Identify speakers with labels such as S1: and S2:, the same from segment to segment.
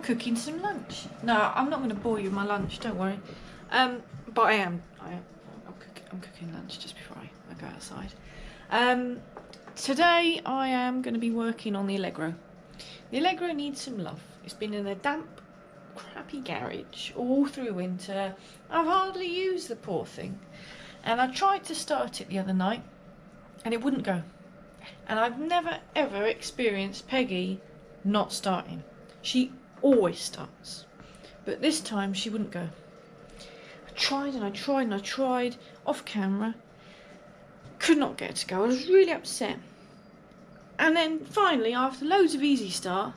S1: cooking some lunch. No, I'm not going to bore you with my lunch, don't worry. But I'm cooking lunch just before I go outside. Today I am going to be working on the Allegro. The Allegro needs some love. It's been in a damp, crappy garage all through winter. I've hardly used the poor thing. And I tried to start it the other night and it wouldn't go. And I've never ever experienced Peggy not starting. She always starts. But this time she wouldn't go. I tried and I tried and I tried off camera. Could not get it to go. I was really upset. And then finally, after loads of easy start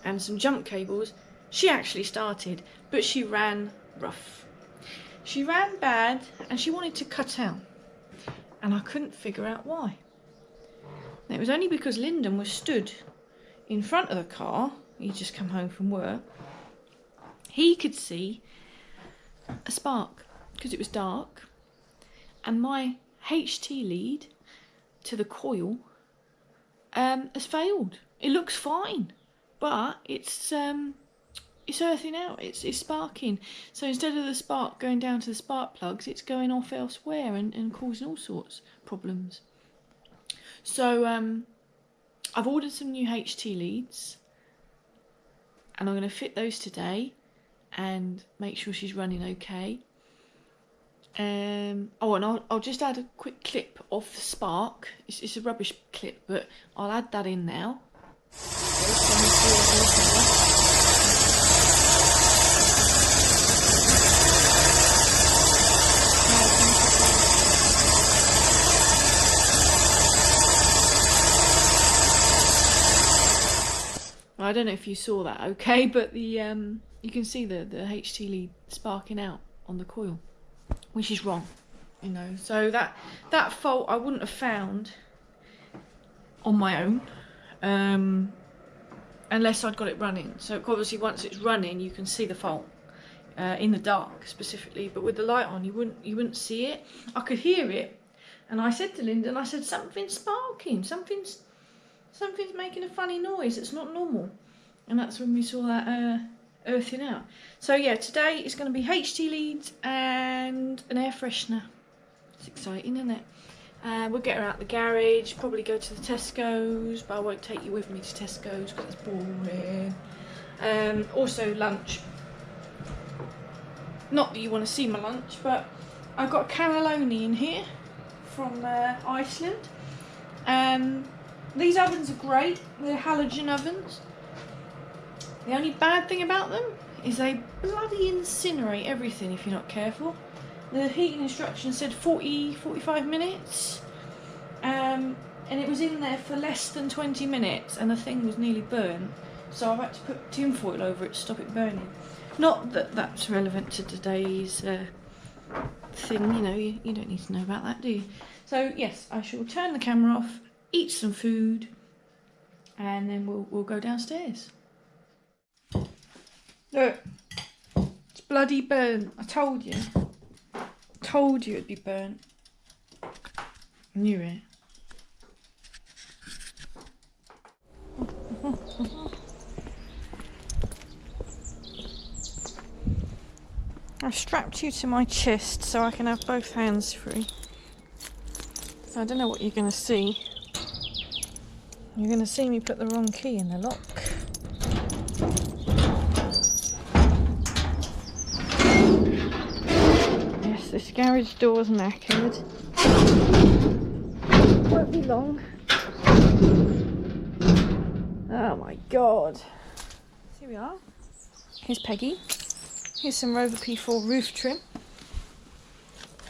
S1: and some jump cables, she actually started, but she ran rough. She ran bad and she wanted to cut out. And I couldn't figure out why. And it was only because Lyndon was stood in front of the car. He'd just come home from work. He could see a spark because it was dark. And my HT lead to the coil has failed. It looks fine, but it's earthing out. It's sparking. So instead of the spark going down to the spark plugs, it's going off elsewhere and causing all sorts of problems. So I've ordered some new HT leads, and I'm going to fit those today and make sure she's running okay. Oh, and I'll just add a quick clip of the spark. It's a rubbish clip, but I'll add that in now. I don't know if you saw that, okay, but the you can see the HT lead sparking out on the coil, which is wrong, you know. So that fault I wouldn't have found on my own, unless I'd got it running. So obviously once it's running, you can see the fault in the dark specifically, but with the light on, you wouldn't see it. I could hear it, and I said to Lyndon, I said, something's sparking, something's making a funny noise. It's not normal. And that's when we saw that earthing out. So yeah, today is going to be HT leads and an air freshener. It's exciting, isn't it? We'll get her out the garage, probably go to the Tesco's, but I won't take you with me to Tesco's because it's boring. Also lunch. Not that you want to see my lunch, but I've got a cannelloni in here from Iceland. These ovens are great. They're halogen ovens. The only bad thing about them is they bloody incinerate everything if you're not careful. The heating instructions said 45 minutes. And it was in there for less than 20 minutes and the thing was nearly burnt. So I've had to put tin foil over it to stop it burning. Not that that's relevant to today's thing, you know, you don't need to know about that, do you? So yes, I shall turn the camera off, eat some food, and then we'll go downstairs. Look, it's bloody burnt. I told you. Told you it'd be burnt. Knew it. I've strapped you to my chest so I can have both hands free. So I don't know what you're going to see. You're going to see me put the wrong key in the lock. Yes, this garage door's knackered. Won't be long. Oh my god. Here we are. Here's Peggy. Here's some Rover P4 roof trim.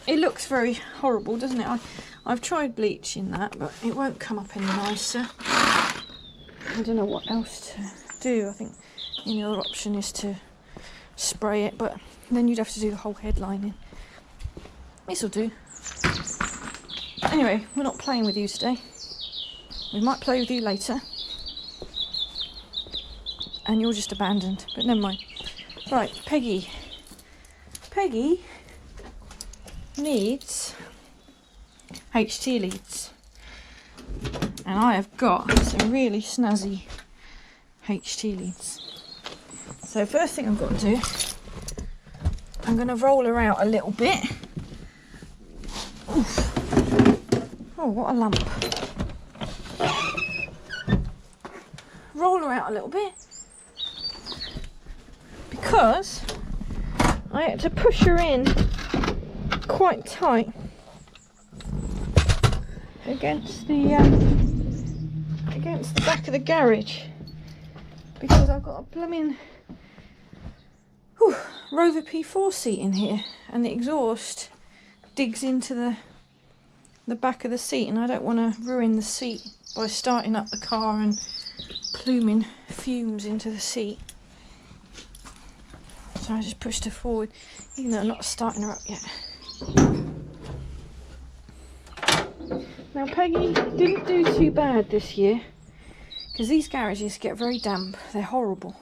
S1: It looks very horrible, doesn't it? I've tried bleaching that, but it won't come up any nicer. I don't know what else to do. I think the other option is to spray it, but then you'd have to do the whole headlining. This'll do. Anyway, we're not playing with you today. We might play with you later. And you're just abandoned, but never mind. Right, Peggy. Peggy needs HT leads. And I have got some really snazzy HT leads. So first thing I've got to do, I'm going to roll her out a little bit. Oof. Oh, what a lump. Roll her out a little bit because I had to push her in quite tight against the back of the garage, because I've got a blooming Rover P4 seat in here, and the exhaust digs into the back of the seat, and I don't want to ruin the seat by starting up the car and pluming fumes into the seat. So I just pushed her forward, even though I'm not starting her up yet. Now Peggy didn't do too bad this year, because these garages get very damp. They're horrible,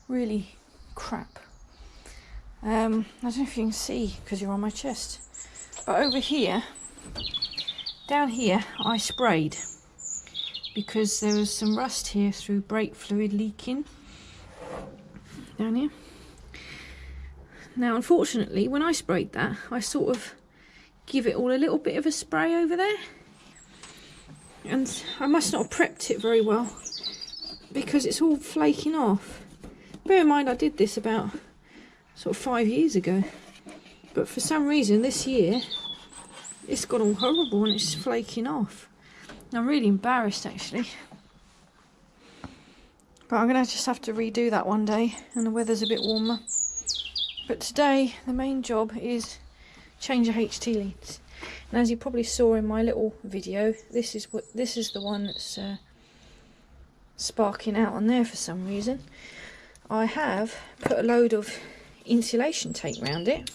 S1: really crap. I don't know if you can see because you're on my chest, but over here, down here, I sprayed because there was some rust here through brake fluid leaking down here. Now unfortunately, when I sprayed that, I sort of give it all a little bit of a spray over there, and I must not have prepped it very well because it's all flaking off. Bear in mind I did this about sort of 5 years ago, but for some reason this year it's got all horrible and it's flaking off. I'm really embarrassed actually, but I'm gonna just have to redo that one day and the weather's a bit warmer. But today the main job is change the HT leads, and as you probably saw in my little video, this is the one that's sparking out on there for some reason. I have put a load of insulation tape around it,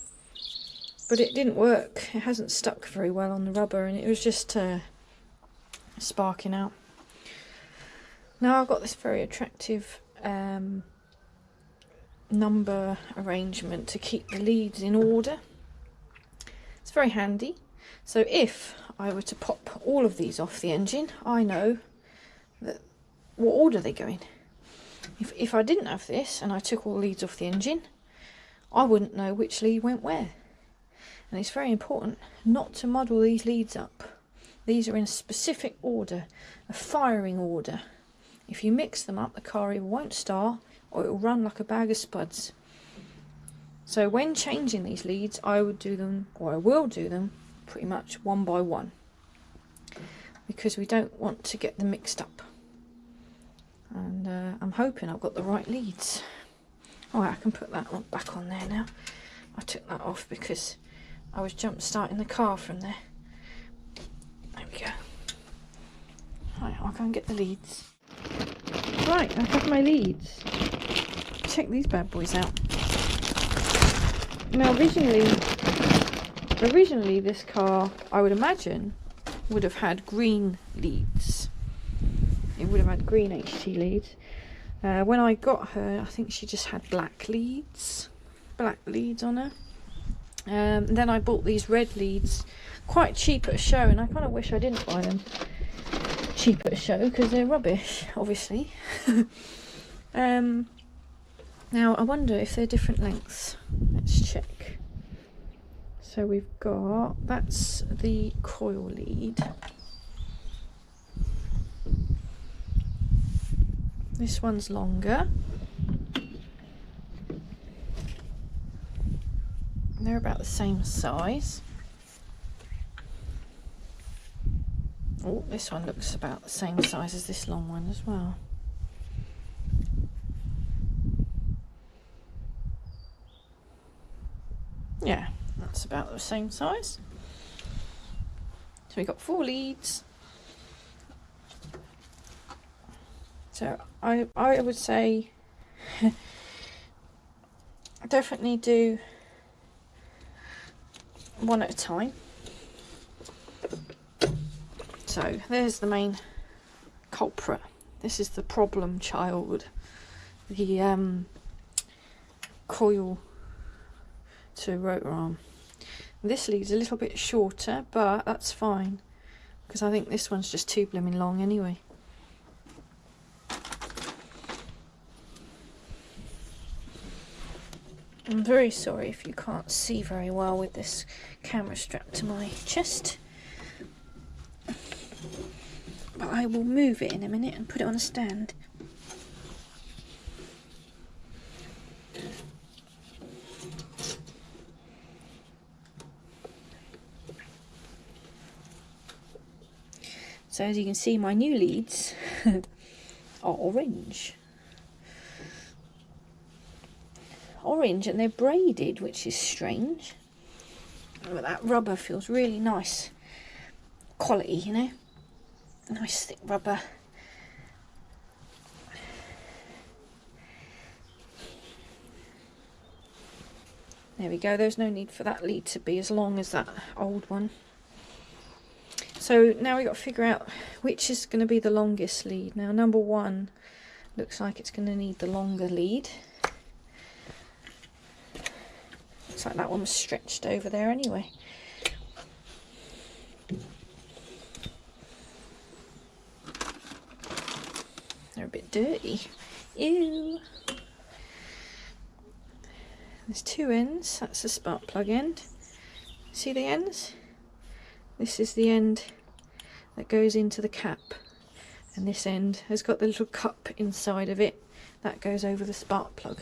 S1: but it didn't work. It hasn't stuck very well on the rubber, and it was just sparking out. Now I've got this very attractive number arrangement to keep the leads in order. It's very handy. So if I were to pop all of these off the engine, I know that what order they go in. If I didn't have this and I took all the leads off the engine, I wouldn't know which lead went where. And it's very important not to muddle these leads up. These are in a specific order, a firing order. If you mix them up, the car either won't start or it will run like a bag of spuds. So when changing these leads, I would do them, or I will do them, pretty much one by one, because we don't want to get them mixed up. And I'm hoping I've got the right leads. Oh, I can put that one back on there now. I took that off because I was jump starting the car from there. There we go. Right, I'll go and get the leads. Right, I have my leads. Check these bad boys out. Now originally this car, I would imagine, would have had green leads. It would have had green HT leads. When I got her, I think she just had black leads on her. Then I bought these red leads quite cheap at a show, and I kind of wish I didn't buy them cheap at a show because they're rubbish, obviously. Now I wonder if they're different lengths. Let's check. So we've got, that's the coil lead. This one's longer. They're about the same size. Oh, this one looks about the same size as this long one as well. Yeah, that's about the same size. So we've got 4 leads. So I would say definitely do one at a time. So there's the main culprit. This is the problem child. The coil to rotor arm. This lead's a little bit shorter, but that's fine because I think this one's just too blooming long anyway. I'm very sorry if you can't see very well with this camera strapped to my chest, but I will move it in a minute and put it on a stand. So as you can see, my new leads are orange. Orange, and they're braided, which is strange. But that rubber feels really nice quality, you know, nice thick rubber. There we go. There's no need for that lead to be as long as that old one. So now we've got to figure out which is going to be the longest lead. Now number 1 looks like it's going to need the longer lead. Looks like that one was stretched over there anyway. They're a bit dirty. Ew. There's 2 ends. That's the spark plug end. See the ends? This is the end that goes into the cap, and this end has got the little cup inside of it that goes over the spark plug.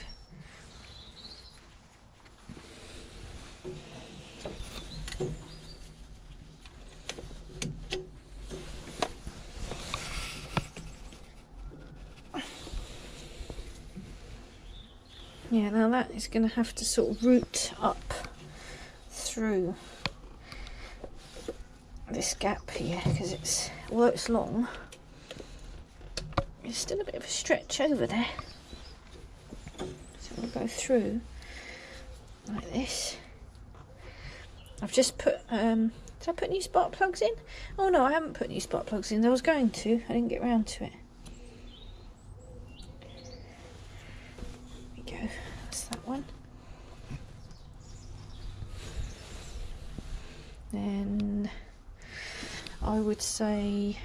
S1: Yeah, now that is going to have to sort of root up through this gap here, because it's, although it's long, it's still a bit of a stretch over there. So we'll go through like this. I've just put, did I put new spark plugs in? Oh no, I haven't put new spark plugs in. I was going to, I didn't get around to it. There we go, that's that one. Then I would say,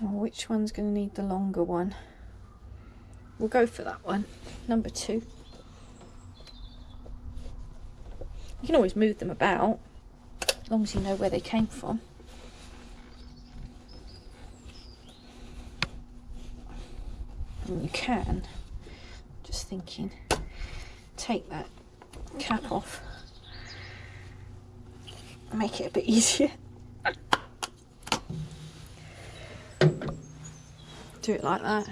S1: well, which one's going to need the longer one? We'll go for that one, number 2. You can always move them about, as long as you know where they came from. And you can, just thinking, take that cap off. Make it a bit easier. Do it like that.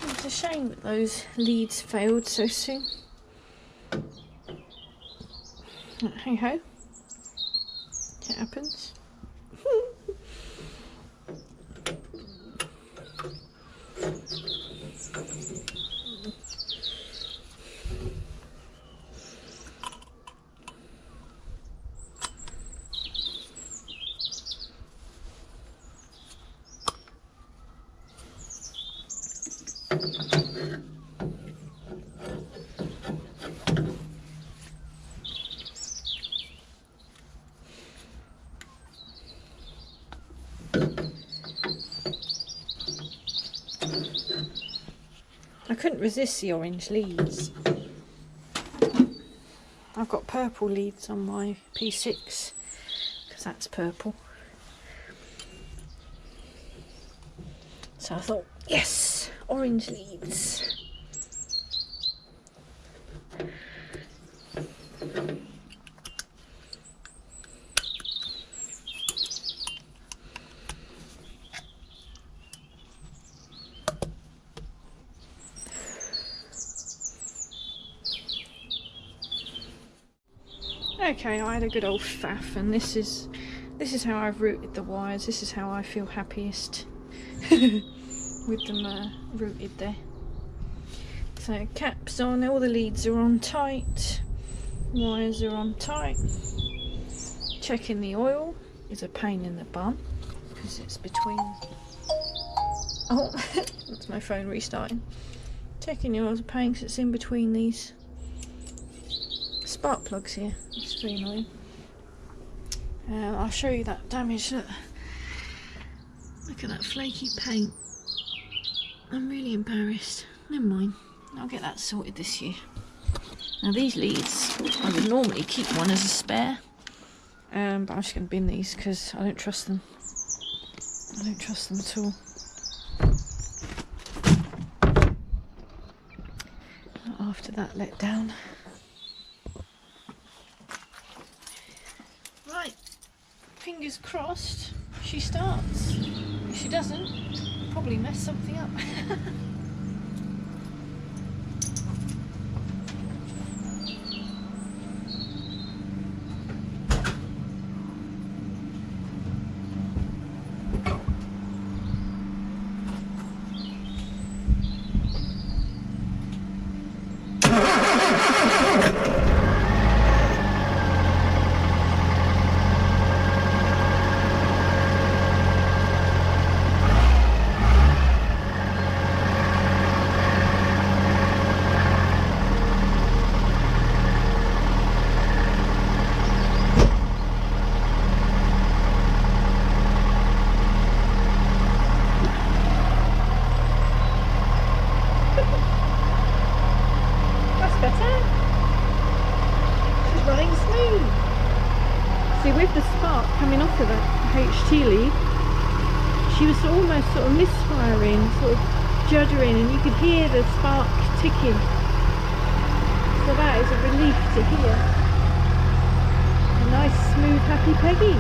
S1: It's a shame that those leads failed so soon. Hey ho, it happens. I couldn't resist the orange leads. I've got purple leads on my P6 because that's purple. So I thought, yes, orange leads. Okay, I had a good old faff, and this is how I've routed the wires. This is how I feel happiest with them routed there. So caps on, all the leads are on tight, wires are on tight. Checking the oil is a pain in the bum. because it's between. Oh, that's my phone restarting. Taking yours, paying because it's in between these spark plugs here. It's very annoying. I'll show you that damage. Look at that flaky paint. I'm really embarrassed. Never mind. I'll get that sorted this year. Now these leads, I would normally keep one as a spare, but I'm just going to bin these because I don't trust them. I don't trust them at all. After that letdown. Right, fingers crossed she starts. If she doesn't, probably mess something up. With the spark coming off of the HT lead, she was almost sort of misfiring, sort of juddering, and you could hear the spark ticking. So that is a relief to hear. A nice, smooth, happy Peggy.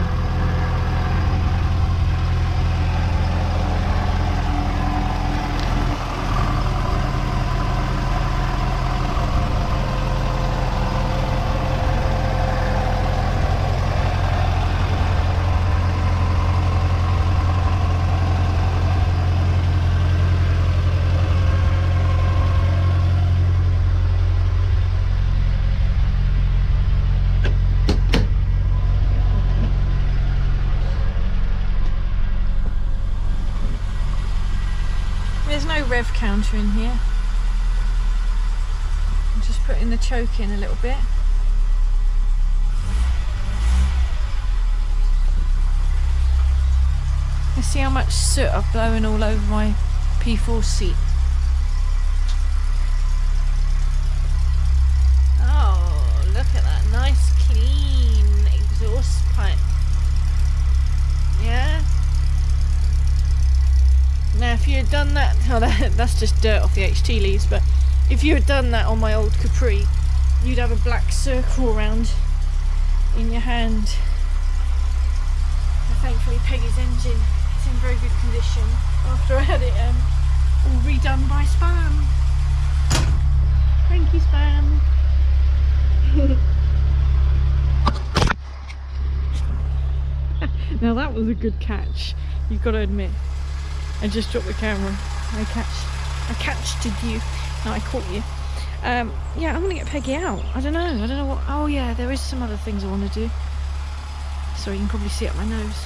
S1: There's no rev counter in here. I'm just putting the choke in a little bit. Let's see how much soot I've blown all over my P4 seat. Oh, look at that nice clean exhaust pipe. Yeah? Now if you had done that, oh, that's just dirt off the HT leaves, but if you had done that on my old Capri, you'd have a black circle around in your hand. But thankfully Peggy's engine is in very good condition after I had it all redone by Spam. Thank you, Spam. Now that was a good catch, you've got to admit. I just dropped the camera. I catched you. No, I caught you. Yeah, I'm gonna get Peggy out. I don't know what. Oh yeah, there is some other things I want to do. So you can probably see up my nose.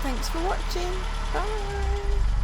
S1: Thanks for watching. Bye.